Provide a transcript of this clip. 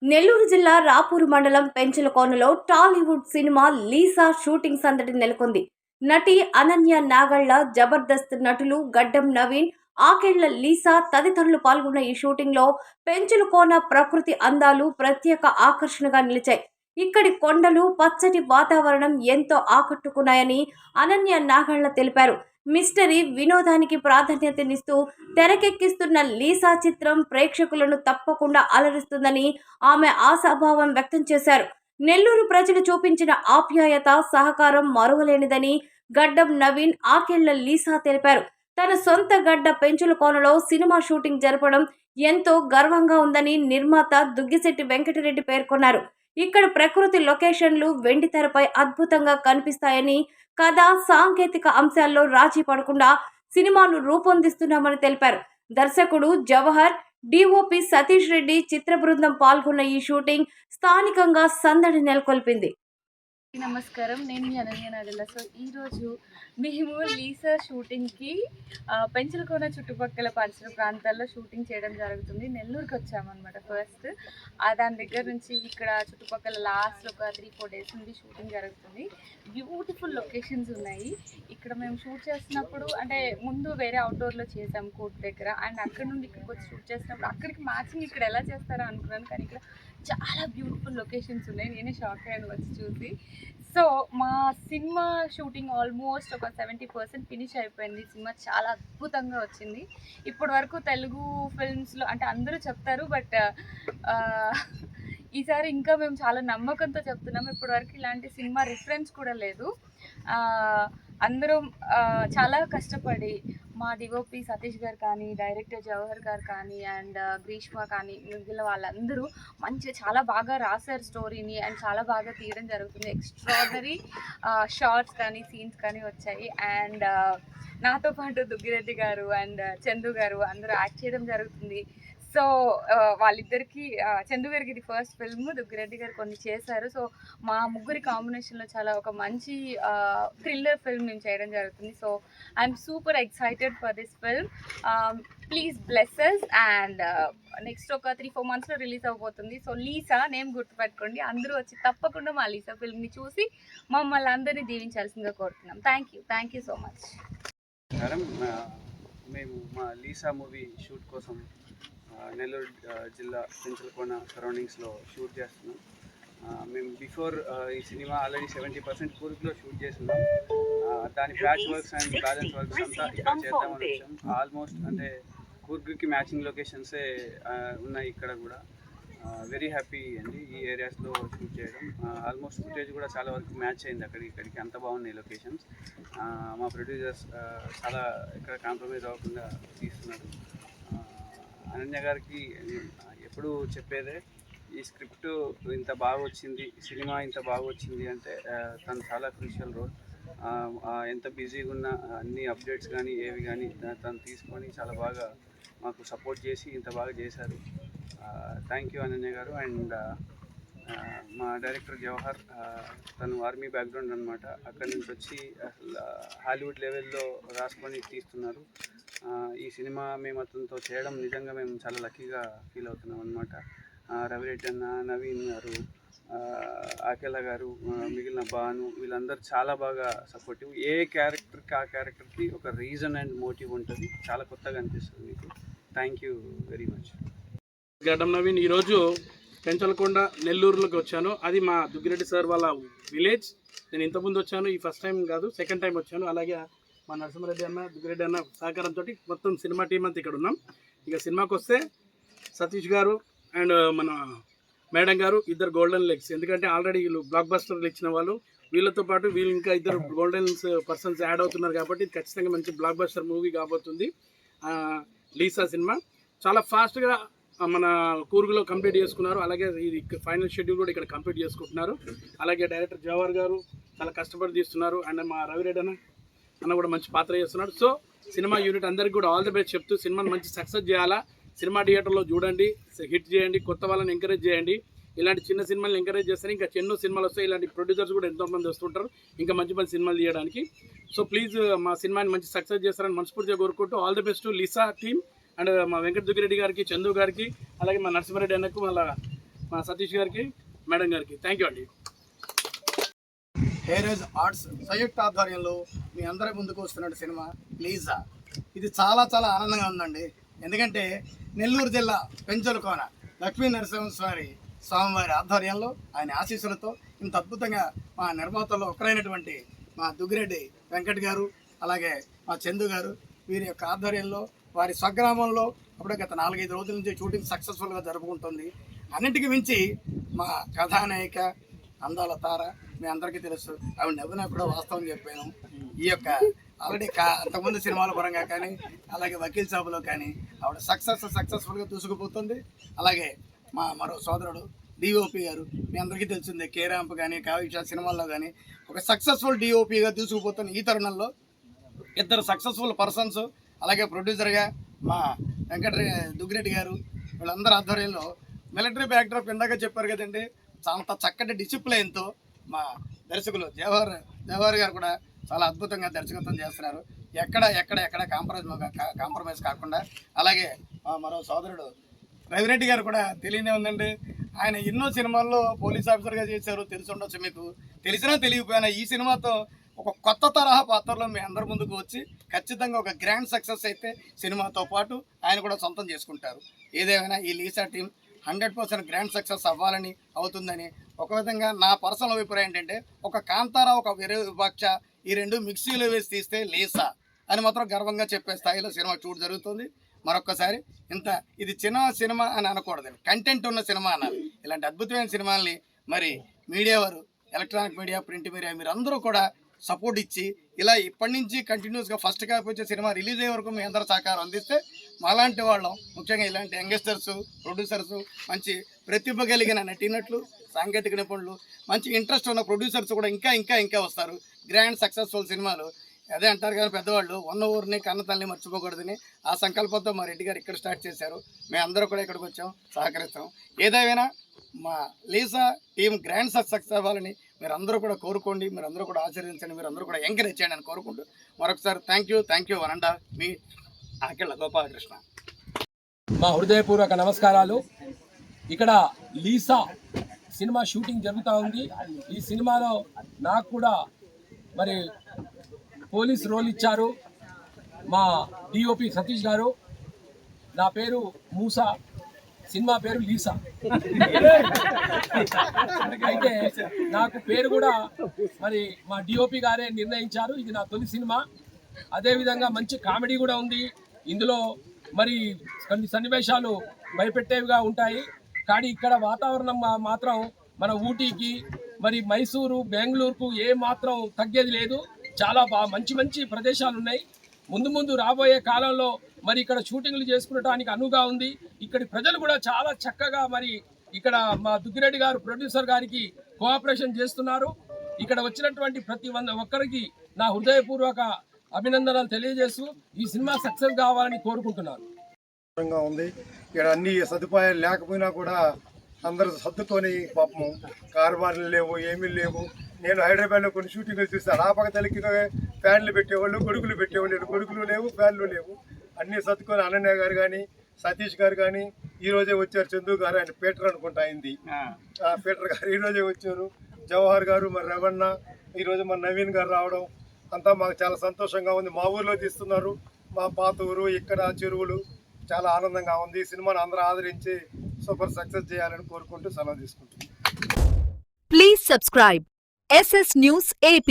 నెల్లూరు జిల్లా రాపూరు మండలం పెంచలకోనలో Tollywood cinema Lisa shooting సందడి నెలకొంది. నటి అనన్య నాగళ్ల, జబర్దస్త్ నటులు గడ్డం నవీన్, ఆకేళ్ల లీసా తదితరులు పాల్గొన్న ఈ షూటింగ్ లో పెంచలకోన ప్రకృతి అందాలు ప్రత్యేక ఆకర్షణగా నిలిచాయి. ఇక్కడి కొండలు, పచ్చటి వాతావరణం ఎంతో ఆకట్టుకున్నాయని అనన్య నాగళ్ల తెలిపారు. మిస్టరీ వినోదానికి ప్రాధాన్యతనిస్తూ తెరకెక్కిస్తున్న లీసా చిత్రం ప్రేక్షకులను తప్పకుండా అలరిస్తుందని ఆమె ఆశాభావం వ్యక్తం చేశారు. నెల్లూరు ప్రజలు చూపించిన ఆప్యాయత, సహకారం మరువలేనిదని గడ్డం నవీన్, ఆకేళ్ల లీసా తెలిపారు. తన సొంత గడ్డ పెంచులకోనలో సినిమా షూటింగ్ జరపడం ఎంతో గర్వంగా ఉందని నిర్మాత దుగ్గిశెట్టి వెంకటరెడ్డి పేర్కొన్నారు. ఇక్కడ ప్రకృతి లొకేషన్లు వెండితెరపై అద్భుతంగా కనిపిస్తాయని, కథ, సాంకేతిక అంశాల్లో రాజీ పడకుండా సినిమాను రూపొందిస్తున్నామని తెలిపారు. దర్శకుడు జవహర్, డిఓపి సతీష్ రెడ్డి చిత్ర బృందం పాల్గొన్న ఈ షూటింగ్ స్థానికంగా సందడి నెలకొల్పింది. నమస్కారం, నేను మీ అనన్య నాగల్ల. సో ఈరోజు మేము లీసా షూటింగ్కి పెంచలకోన చుట్టుపక్కల పరిసర ప్రాంతాల్లో షూటింగ్ చేయడం జరుగుతుంది. నెల్లూరుకి వచ్చామన్నమాట ఫస్ట్. దాని దగ్గర నుంచి ఇక్కడ చుట్టుపక్కల లాస్ట్ ఒక 3-4 డేస్ నుండి షూటింగ్ జరుగుతుంది. బ్యూటిఫుల్ లొకేషన్స్ ఉన్నాయి. ఇక్కడ మేము షూట్ చేస్తున్నప్పుడు అంటే ముందు వేరే అవుట్డోర్లో చేసాం కోర్ట్ దగ్గర, అండ్ అక్కడ నుండి ఇక్కడికి వచ్చి షూట్ చేసినప్పుడు అక్కడికి మ్యాచింగ్ ఇక్కడ ఎలా చేస్తారో అనుకున్నాను, కానీ ఇక్కడ చాలా బ్యూటిఫుల్ లొకేషన్స్ ఉన్నాయి. నేనే షాక్ అయ్యాను వచ్చి చూసి. సో మా సినిమా షూటింగ్ ఆల్మోస్ట్ ఒక 70% ఫినిష్ అయిపోయింది. సినిమా చాలా అద్భుతంగా వచ్చింది. ఇప్పటి వరకు తెలుగు ఫిల్మ్స్లో అంటే అందరూ చెప్తారు, బట్ ఈసారి ఇంకా మేము చాలా నమ్మకంతో చెప్తున్నాము. ఇప్పటివరకు ఇలాంటి సినిమా రిఫరెన్స్ కూడా లేదు. అందరం చాలా కష్టపడి మా డిఓపి సతీష్ గారు కానీ, డైరెక్టర్ జవహర్ గారు కానీ, అండ్ గ్రీష్మ కానీ, మిగిలిన వాళ్ళందరూ చాలా బాగా రాశారు స్టోరీని, అండ్ చాలా బాగా తీయడం జరుగుతుంది. ఎక్స్ట్రాడనరీ షార్ట్స్ కానీ, సీన్స్ కానీ వచ్చాయి. అండ్ నాతో పాటు దుగ్గిరెడ్డి గారు అండ్ చందు గారు అందరూ యాక్ట్ చేయడం జరుగుతుంది. సో వాళ్ళిద్దరికి, చందు గారికి ఇది ఫస్ట్ ఫిల్మ్, దుగ్గిరెడ్డి గారు కొన్ని చేశారు. సో మా ముగ్గురి కాంబినేషన్లో చాలా ఒక మంచి థ్రిల్లర్ ఫిల్మ్ మేము చేయడం జరుగుతుంది. So I'm super excited for this film. Please blesses. And next ఒక 3-4 మంత్స్లో రిలీజ్ అవబోతుంది. సో లీసా నేమ్ గుర్తుపెట్టుకోండి. అందరూ వచ్చి తప్పకుండా మా లీసా ఫిల్మ్ని చూసి మమ్మల్ని అందరినీ దీవించాల్సిందిగా కోరుతున్నాం. Thank you so much. మేము మా లీసా మూవీ షూట్ కోసం నెల్లూరు జిల్లా పెంచలకోన సరౌండింగ్స్లో షూట్ చేస్తున్నాం. మేము బిఫోర్ ఈ సినిమా ఆల్రెడీ 70% కూర్గ్లో షూట్ చేస్తున్నాం. దాని patch works and balance works అంతా ఇక్కడ చేద్దామని వచ్చాం. ఆల్మోస్ట్ అంటే కూర్గ్కి మ్యాచింగ్ లొకేషన్సే ఉన్నాయి ఇక్కడ కూడా. వెరీ హ్యాపీ అండి ఈ ఏరియాస్లో షూట్ చేయడం. ఆల్మోస్ట్ ఫుటేజ్ కూడా చాలా వరకు మ్యాచ్ అయింది ఇక్కడికి అంత బాగున్నాయి లొకేషన్స్. మా ప్రొడ్యూసర్స్ చాలా ఇక్కడ కాంప్రమైజ్ అవ్వకుండా తీస్తున్నారు. అనన్య గారికి ఎప్పుడు చెప్పేదే, ఈ స్క్రిప్ట్ ఇంత బాగా వచ్చింది, సినిమా ఇంత బాగా వచ్చింది అంటే తను చాలా క్రూషియల్ రోల్. ఎంత బిజీగా ఉన్న అన్ని అప్డేట్స్ కానీ ఏవి కానీ తను తీసుకొని చాలా బాగా మాకు సపోర్ట్ చేసి ఇంత బాగా చేశారు. థ్యాంక్ యూ అనన్య గారు. అండ్ మా డైరెక్టర్ జవహర్, తను ఆర్మీ బ్యాక్గ్రౌండ్ అనమాట. అక్కడి నుంచి వచ్చి అసలు హాలీవుడ్ లెవెల్లో రాసుకొని తీస్తున్నారు. ఈ సినిమా మేము అతనితో చేయడం నిజంగా మేము చాలా లక్కీగా ఫీల్ అవుతున్నాం అనమాట. రవిరెడ్డి అన్న, నవీన్ గారు, ఆకేలా గారు, మిగిలిన భాను, వీళ్ళందరూ చాలా బాగా సపోర్టివ్. ఏ క్యారెక్టర్కి ఆ క్యారెక్టర్కి ఒక రీజన్ అండ్ మోటివ్ ఉంటుంది. చాలా కొత్తగా అనిపిస్తుంది మీకు. Thank you very much. గడ్డం నవీన్ ఈరోజు పెంచలకొండ నెల్లూరులోకి వచ్చాను. అది మా దుగ్గిరెడ్డి సార్ వాళ్ళ విలేజ్. నేను ఇంతకుముందు వచ్చాను, ఈ ఫస్ట్ టైం కాదు, సెకండ్ టైం వచ్చాను. అలాగే మా నరసింహారెడ్డి అన్న, దుగ్గిరెడ్డి అన్న సహకారంతో మొత్తం సినిమా టీం అంతా ఇక్కడ ఉన్నాం. ఇక సినిమాకి వస్తే సతీష్ గారు అండ్ మన మేడం గారు ఇద్దరు గోల్డెన్ లెగ్స్. ఎందుకంటే ఆల్రెడీ వీళ్ళు బ్లాక్ బస్టర్లు ఇచ్చిన వాళ్ళు, వీళ్ళతో పాటు వీళ్ళు ఇంకా ఇద్దరు గోల్డెన్ పర్సన్స్ యాడ్ అవుతున్నారు. కాబట్టి ఇది ఖచ్చితంగా మంచి బ్లాక్ బస్టర్ మూవీ కాబోతుంది. లీసా సినిమా చాలా ఫాస్ట్గా మన కూర్గులో కంప్లీట్ చేసుకున్నారు. అలాగే ఇది ఫైనల్ షెడ్యూల్ కూడా ఇక్కడ కంప్లీట్ చేసుకుంటున్నారు. అలాగే డైరెక్టర్ జవహర్ గారు చాలా కష్టపడి తీస్తున్నారు. అండ్ మా రవిరెడ్డి అన్న కూడా మంచి పాత్ర చేస్తున్నాడు. సో సినిమా యూనిట్ అందరికీ కూడా ఆల్ ది బెస్ట్ చెప్తూ సినిమాని మంచి సక్సెస్ చేయాలా. సినిమా థియేటర్లో చూడండి, హిట్ చేయండి, కొత్త వాళ్ళని ఎంకరేజ్ చేయండి. ఇలాంటి చిన్న సినిమాలను ఎంకరేజ్ చేస్తారు. ఇంకా ఎన్నో సినిమాలు వస్తాయి. ఇలాంటి ప్రొడ్యూసర్స్ కూడా ఎంతోమంది వస్తుంటారు ఇంకా మంచి మంచి సినిమాలు తీయడానికి. సో ప్లీజ్ మా సినిమాని మంచి సక్సెస్ చేస్తారని మనస్ఫూర్తిగా కోరుకుంటూ all the best to Lisa team and మా వెంకట దుగ్గిరెడ్డి గారికి, చందు గారికి, అలాగే మా నరసింహారెడ్డి అన్నకు, మళ్ళీ మా సతీష్ గారికి, మేడం గారికి థ్యాంక్ యూ అండి. హేరేజ్ ఆర్ట్స్ సంయుక్త ఆధ్వర్యంలో మీ అందరి ముందుకు వస్తున్న సినిమా లీజా. ఇది చాలా చాలా ఆనందంగా ఉందండి. ఎందుకంటే నెల్లూరు జిల్లా పెంచలకోన లక్ష్మీ నరసింహస్వామి స్వామివారి ఆధ్వర్యంలో ఆయన ఆశీస్సులతో ఇంత అద్భుతంగా మా నిర్మాతల్లో ఒకరైనటువంటి మా దుగ్గిరెడ్డి వెంకట్ గారు, అలాగే మా చందు గారు, వీరి యొక్క ఆధ్వర్యంలో వారి స్వగ్రామంలో అప్పుడే గత 4-5 రోజుల నుంచి షూటింగ్ సక్సెస్ఫుల్గా జరుపుకుంటుంది. అన్నింటికి మించి మా కథానాయిక అందాల తార మీ అందరికీ తెలుసు, ఆవిడ నవ్వునా కూడా వాస్తవం చెప్పాను. ఈ యొక్క ఆల్రెడీ అంతకుముందు సినిమాల పరంగా కానీ, అలాగే వకీల్ సాబులో కానీ ఆవిడ సక్సెస్ఫుల్గా దూసుకుపోతుంది. అలాగే మా మరో సోదరుడు డిఓపి గారు, మీ అందరికీ తెలిసిందే, కేరాంప్ కానీ కావ్య సినిమాల్లో కానీ ఒక సక్సెస్ఫుల్ డిఓపిగా దూసుకుపోతున్న ఈ తరుణంలో 2 సక్సెస్ఫుల్ పర్సన్స్, అలాగే ప్రొడ్యూసర్గా మా దుగ్గిరెడ్డి గారు, వీళ్ళందరి ఆధ్వర్యంలో మిలిటరీ బ్యాక్డ్రాప్ ఇందాక చెప్పారు కదండి, అంత చక్కటి డిసిప్లైన్తో మా దర్శకులు జవహర్ గారు కూడా చాలా అద్భుతంగా దర్శకత్వం చేస్తున్నారు. ఎక్కడ కాంప్రమైజ్ కాకుండా. అలాగే మరో సోదరుడు రవిరెడ్డి గారు కూడా తెలియనే ఉందండి. ఆయన ఎన్నో సినిమాల్లో పోలీస్ ఆఫీసర్గా చేశారు, తెలిసి ఉండొచ్చు మీకు. తెలిసినా తెలియకపోయినా ఈ సినిమాతో ఒక కొత్త తరహా పాత్రలో మీ అందరి ముందుకు వచ్చి ఖచ్చితంగా ఒక గ్రాండ్ సక్సెస్ అయితే సినిమాతో పాటు ఆయన కూడా సొంతం చేసుకుంటారు. ఏదేమైనా ఈ లీసా టీం 100% గ్రాండ్ సక్సెస్ అవ్వాలని అవుతుందని ఒక విధంగా నా పర్సనల్ అభిప్రాయం ఏంటంటే, ఒక కాంతారా, ఒక విరూపాక్ష, ఈ 2 మిక్సీలో వేసి తీస్తే లీసా అని మాత్రం గర్వంగా చెప్పే స్థాయిలో సినిమా షూట్ జరుగుతుంది. మరొక్కసారి ఇది చిన్న సినిమా అని అనకూడదండి, కంటెంట్ ఉన్న సినిమా అన్నారు. ఇలాంటి అద్భుతమైన సినిమాల్ని మరి మీడియా వారు, ఎలక్ట్రానిక్ మీడియా, ప్రింట్ మీడియా, మీరు అందరూ కూడా సపోర్ట్ ఇచ్చి ఇలా ఇప్పటి నుంచి కంటిన్యూస్గా ఫస్ట్ కాపీ వచ్చే సినిమా రిలీజ్ అయ్యే వరకు మీ అందరూ సహకారం అందిస్తే మాలాంటి వాళ్ళం, ముఖ్యంగా ఇలాంటి యంగ్స్టర్స్, ప్రొడ్యూసర్స్, మంచి ప్రతిభ కలిగిన నటీనటులు, సాంకేతిక నిపుణులు, మంచి ఇంట్రెస్ట్ ఉన్న ప్రొడ్యూసర్స్ కూడా ఇంకా వస్తారు. గ్రాండ్ సక్సెస్ఫుల్ సినిమాలు అదే అంటారు కానీ పెద్దవాళ్ళు, ఉన్న ఊరిని కన్న తల్లిని మర్చిపోకూడదని ఆ సంకల్పంతో మా రెడ్డి గారు ఇక్కడ స్టార్ట్ చేశారు. మేము అందరూ కూడా ఇక్కడికి వచ్చాం, సహకరిస్తాం. ఏదైనా మా లీసా టీం గ్రాండ్ సక్సెస్ అవ్వాలని మీరు అందరూ కూడా కోరుకోండి, మీరు అందరూ కూడా ఆచరించండి, మీరు అందరూ కూడా ఎంకరేజ్ చేయండి అని కోరుకుంటూ మరొకసారి థ్యాంక్ యూ వనండా మీ ఆకెళ్ళ గోపాలకృష్ణ. మా హృదయపూర్వక నమస్కారాలు. ఇక్కడ లీసా సినిమా షూటింగ్ జరుగుతూ ఉంది. ఈ సినిమాలో నాకు కూడా మరి పోలీస్ రోల్ ఇచ్చారు మా డిఓపి సతీష్ గారు. నా పేరు మూసా, సినిమా పేరు లీసా. అయితే నాకు పేరు కూడా మరి మా డిఓపి గారే నిర్ణయించారు. ఇది నా తొలి సినిమా. అదేవిధంగా మంచి కామెడీ కూడా ఉంది ఇందులో. మరి కొన్ని సన్నివేశాలు భయపెట్టేవిగా ఉంటాయి, కానీ ఇక్కడ వాతావరణం మాత్రం మన ఊటీకి, మరి మైసూరు, బెంగళూరుకు ఏ మాత్రం తగ్గేది లేదు. చాలా మంచి ప్రదేశాలు ఉన్నాయి. ముందు రాబోయే కాలంలో మరి ఇక్కడ షూటింగ్లు చేసుకునడానికి అనువుగా ఉంది. ఇక్కడి ప్రజలు కూడా చాలా చక్కగా మరి ఇక్కడ మా దుగ్గిరెడ్డి గారు ప్రొడ్యూసర్ గారికి కోఆపరేషన్ చేస్తున్నారు. ఇక్కడ వచ్చినటువంటి ప్రతి ఒక్కరికి నా హృదయపూర్వక అభినందనలు తెలియజేస్తూ ఈ సినిమా సక్సెస్ కావాలని కోరుకుంటున్నాను. ఉంది. ఇక్కడ అన్ని సదుపాయాలు లేకపోయినా కూడా అందరూ సర్దుకొని, పాపం కార్బార్లు లేవు, ఏమీ లేవు. నేను హైదరాబాద్లో కొన్ని షూటింగ్లు చూస్తాను. ఆ పక్క తలకి ఫ్యాన్లు పెట్టేవాళ్ళు, గొడుగులు పెట్టేవాళ్ళు. గొడుగులు లేవు, ఫ్యాన్లు లేవు. అన్నీ సర్దుకొని అనన్య గారు కానీ, సతీష్ గారు కానీ ఈరోజే వచ్చారు. చందు గారు, ఆయన పీటర్ అనుకుంటా అయింది, పీటర్ గారు ఈరోజే వచ్చారు. జవహర్ గారు, మరి రవణ, ఈరోజు మన నవీన్ గారు రావడం అంతా మాకు చాలా సంతోషంగా ఉంది. మా ఊర్లో తీస్తున్నారు, మా పాత ఊరు, ఇక్కడ చెరువులు, చాలా ఆనందంగా ఉంది. ఈ సినిమాను అందరూ ఆదరించి సూపర్ సక్సెస్ చేయాలని కోరుకుంటూ సెలవు తీసుకుంటున్నాను. Please subscribe SS News AP.